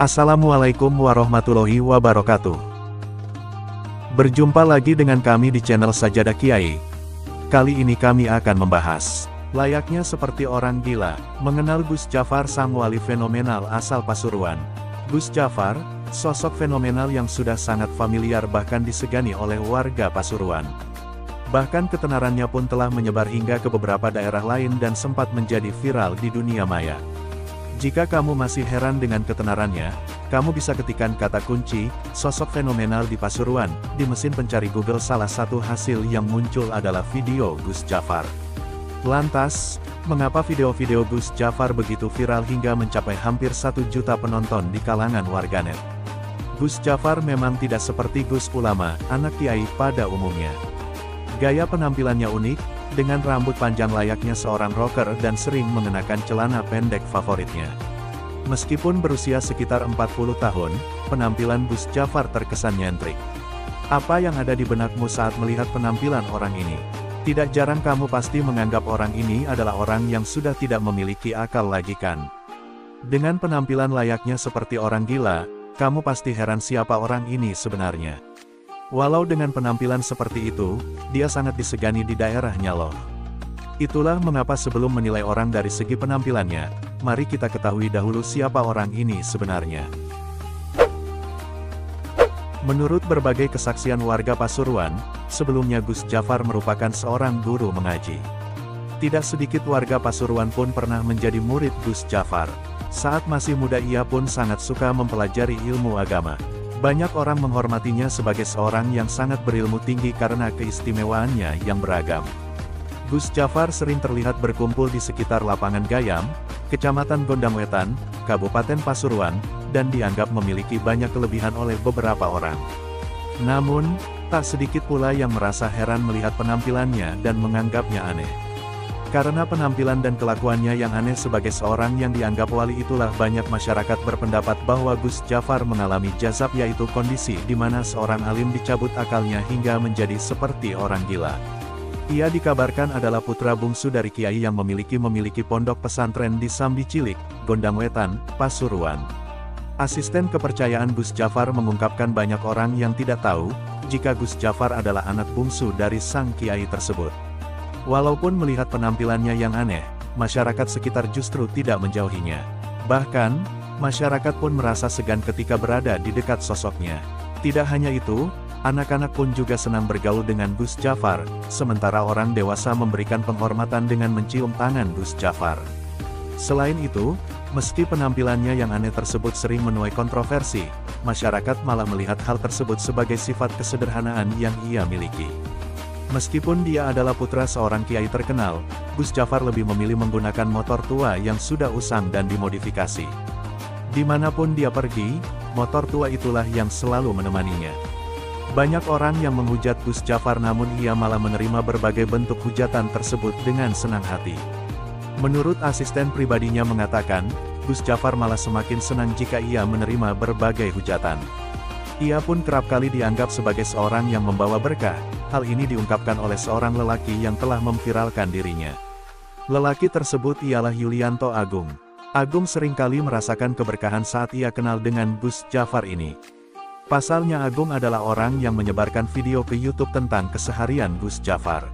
Assalamualaikum warahmatullahi wabarakatuh. Berjumpa lagi dengan kami di channel Sajadah Kiai. Kali ini kami akan membahas, layaknya seperti orang gila, mengenal Gus Jafar sang wali fenomenal asal Pasuruan. Gus Jafar, sosok fenomenal yang sudah sangat familiar bahkan disegani oleh warga Pasuruan. Bahkan ketenarannya pun telah menyebar hingga ke beberapa daerah lain dan sempat menjadi viral di dunia maya. Jika kamu masih heran dengan ketenarannya, kamu bisa ketikkan kata kunci, sosok fenomenal di Pasuruan, di mesin pencari Google. Salah satu hasil yang muncul adalah video Gus Jafar. Lantas, mengapa video-video Gus Jafar begitu viral hingga mencapai hampir 1 juta penonton di kalangan warganet? Gus Jafar memang tidak seperti Gus Ulama, anak kiai pada umumnya. Gaya penampilannya unik, dengan rambut panjang layaknya seorang rocker dan sering mengenakan celana pendek favoritnya. Meskipun berusia sekitar 40 tahun, penampilan Gus Jafar terkesan nyentrik. Apa yang ada di benakmu saat melihat penampilan orang ini? Tidak jarang kamu pasti menganggap orang ini adalah orang yang sudah tidak memiliki akal lagi kan? Dengan penampilan layaknya seperti orang gila, kamu pasti heran siapa orang ini sebenarnya. Walau dengan penampilan seperti itu, dia sangat disegani di daerahnya loh. Itulah mengapa sebelum menilai orang dari segi penampilannya, mari kita ketahui dahulu siapa orang ini sebenarnya. Menurut berbagai kesaksian warga Pasuruan, sebelumnya Gus Jafar merupakan seorang guru mengaji. Tidak sedikit warga Pasuruan pun pernah menjadi murid Gus Jafar. Saat masih muda ia pun sangat suka mempelajari ilmu agama. Banyak orang menghormatinya sebagai seorang yang sangat berilmu tinggi karena keistimewaannya yang beragam. Gus Jafar sering terlihat berkumpul di sekitar lapangan Gayam, Kecamatan Gondangwetan, Kabupaten Pasuruan, dan dianggap memiliki banyak kelebihan oleh beberapa orang. Namun, tak sedikit pula yang merasa heran melihat penampilannya dan menganggapnya aneh. Karena penampilan dan kelakuannya yang aneh sebagai seorang yang dianggap wali itulah banyak masyarakat berpendapat bahwa Gus Jafar mengalami jazab, yaitu kondisi di mana seorang alim dicabut akalnya hingga menjadi seperti orang gila. Ia dikabarkan adalah putra bungsu dari kiai yang memiliki pondok pesantren di Sambi Cilik, Gondangwetan, Pasuruan. Asisten kepercayaan Gus Jafar mengungkapkan banyak orang yang tidak tahu, jika Gus Jafar adalah anak bungsu dari sang kiai tersebut. Walaupun melihat penampilannya yang aneh, masyarakat sekitar justru tidak menjauhinya. Bahkan, masyarakat pun merasa segan ketika berada di dekat sosoknya. Tidak hanya itu, anak-anak pun juga senang bergaul dengan Gus Jafar, sementara orang dewasa memberikan penghormatan dengan mencium tangan Gus Jafar. Selain itu, meski penampilannya yang aneh tersebut sering menuai kontroversi, masyarakat malah melihat hal tersebut sebagai sifat kesederhanaan yang ia miliki. Meskipun dia adalah putra seorang kiai terkenal, Gus Jafar lebih memilih menggunakan motor tua yang sudah usang dan dimodifikasi. Dimanapun dia pergi, motor tua itulah yang selalu menemaninya. Banyak orang yang menghujat Gus Jafar, namun ia malah menerima berbagai bentuk hujatan tersebut dengan senang hati. Menurut asisten pribadinya mengatakan, Gus Jafar malah semakin senang jika ia menerima berbagai hujatan. Ia pun kerap kali dianggap sebagai seorang yang membawa berkah. Hal ini diungkapkan oleh seorang lelaki yang telah memviralkan dirinya. Lelaki tersebut ialah Yulianto Agung. Agung seringkali merasakan keberkahan saat ia kenal dengan Gus Jafar ini. Pasalnya Agung adalah orang yang menyebarkan video ke YouTube tentang keseharian Gus Jafar.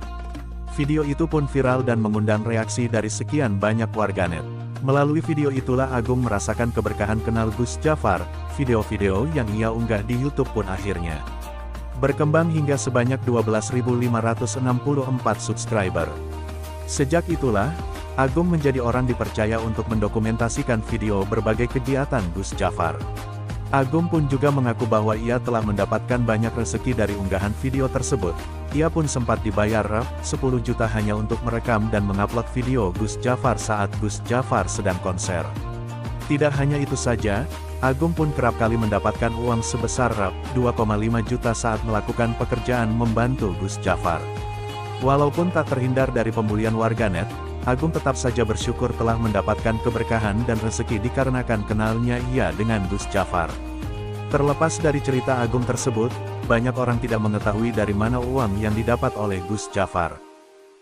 Video itu pun viral dan mengundang reaksi dari sekian banyak warganet. Melalui video itulah Agung merasakan keberkahan kenal Gus Jafar. Video-video yang ia unggah di YouTube pun akhirnya berkembang hingga sebanyak 12.564 subscriber. Sejak itulah, Agung menjadi orang dipercaya untuk mendokumentasikan video berbagai kegiatan Gus Jafar. Agung pun juga mengaku bahwa ia telah mendapatkan banyak rezeki dari unggahan video tersebut. Ia pun sempat dibayar Rp10 juta hanya untuk merekam dan mengupload video Gus Jafar saat Gus Jafar sedang konser. Tidak hanya itu saja, Agung pun kerap kali mendapatkan uang sebesar Rp2,5 juta saat melakukan pekerjaan membantu Gus Jafar. Walaupun tak terhindar dari pembulian warganet, Agung tetap saja bersyukur telah mendapatkan keberkahan dan rezeki dikarenakan kenalnya ia dengan Gus Jafar. Terlepas dari cerita Agung tersebut, banyak orang tidak mengetahui dari mana uang yang didapat oleh Gus Jafar.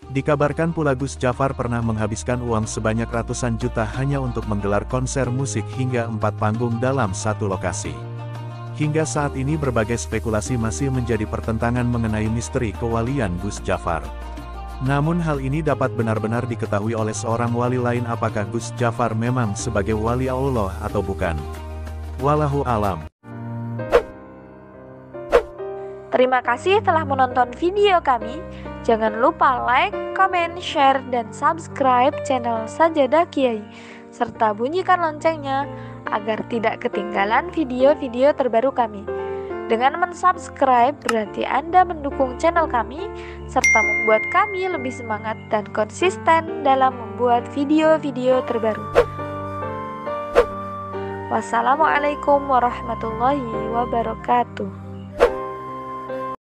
Dikabarkan pula Gus Jafar pernah menghabiskan uang sebanyak ratusan juta hanya untuk menggelar konser musik hingga 4 panggung dalam satu lokasi. Hingga saat ini berbagai spekulasi masih menjadi pertentangan mengenai misteri kewalian Gus Jafar. Namun hal ini dapat benar-benar diketahui oleh seorang wali lain, apakah Gus Jafar memang sebagai wali Allah atau bukan. Wallahu alam. Terima kasih telah menonton video kami. Jangan lupa like, comment, share, dan subscribe channel Sajadah Kiai, serta bunyikan loncengnya agar tidak ketinggalan video-video terbaru kami. Dengan mensubscribe berarti Anda mendukung channel kami, serta membuat kami lebih semangat dan konsisten dalam membuat video-video terbaru. Wassalamualaikum warahmatullahi wabarakatuh.